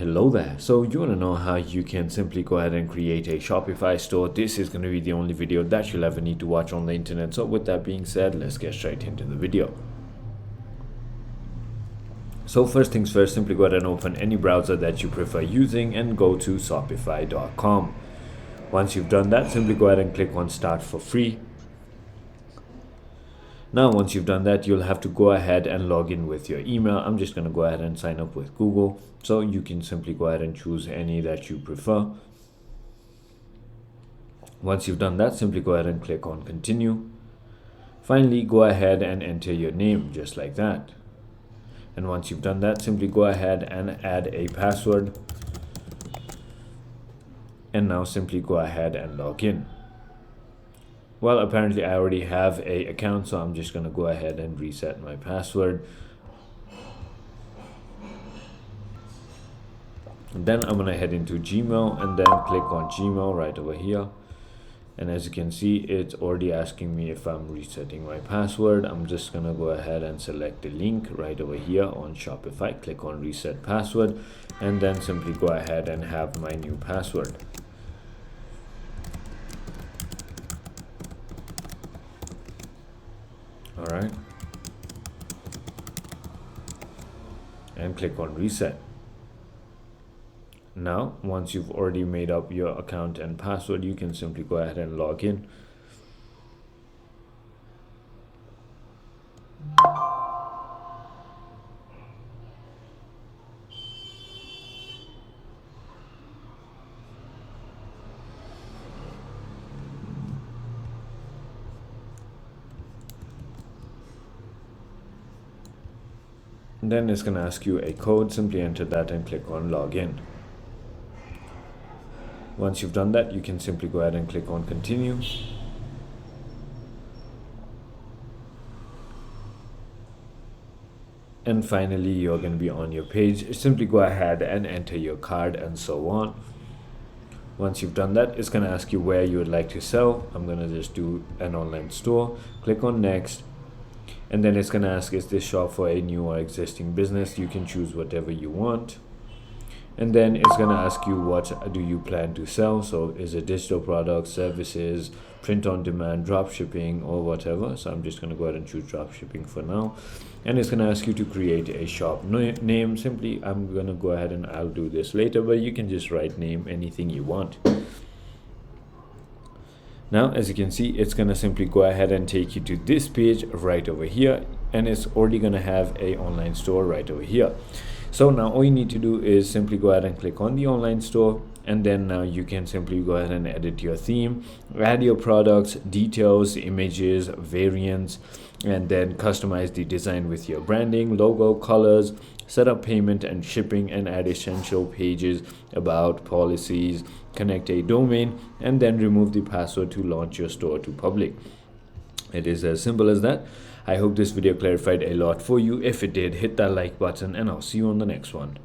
Hello there. So you want to know how you can simply go ahead and create a Shopify store. This is going to be the only video that you'll ever need to watch on the internet. So with that being said, let's get straight into the video. So first things first, simply go ahead and open any browser that you prefer using and go to shopify.com. Once you've done that, simply go ahead and click on start for free. Now, once you've done that, you'll have to go ahead and log in with your email. I'm just going to go ahead and sign up with Google. So you can simply go ahead and choose any that you prefer. Once you've done that, simply go ahead and click on continue. Finally, go ahead and enter your name just like that. And once you've done that, simply go ahead and add a password. And now simply go ahead and log in. Well, apparently I already have an account, so I'm just going to go ahead and reset my password. And then I'm going to head into Gmail and then click on Gmail right over here. And as you can see, it's already asking me if I'm resetting my password. I'm just going to go ahead and select the link right over here on Shopify. Click on reset password and then simply go ahead and have my new password. All right, and click on reset. Now, once you've already made up your account and password, you can simply go ahead and log in. Then it's going to ask you a code. Simply enter that and click on login. Once you've done that, you can simply go ahead and click on continue. And finally, you're going to be on your page. Simply go ahead and enter your card and so on. Once you've done that, it's going to ask you where you would like to sell. I'm going to just do an online store. Click on next. And then it's going to ask, is this shop for a new or existing business? You can choose whatever you want. And then it's going to ask you, what do you plan to sell? So is it digital products, services, print on demand, drop shipping, or whatever? So I'm just going to go ahead and choose drop shipping for now. And it's going to ask you to create a shop name. Simply, I'm going to go ahead and I'll do this later, but you can just write name anything you want. Now, as you can see, it's going to simply go ahead and take you to this page right over here, and it's already going to have a online store right over here. So now all you need to do is simply go ahead and click on the online store, and then now you can simply go ahead and edit your theme, add your products, details, images, variants, and then customize the design with your branding, logo, colors, set up payment and shipping, and add essential pages about policies, connect a domain, and then remove the password to launch your store to public. It is as simple as that. I hope this video clarified a lot for you. If it did, hit that like button and I'll see you on the next one.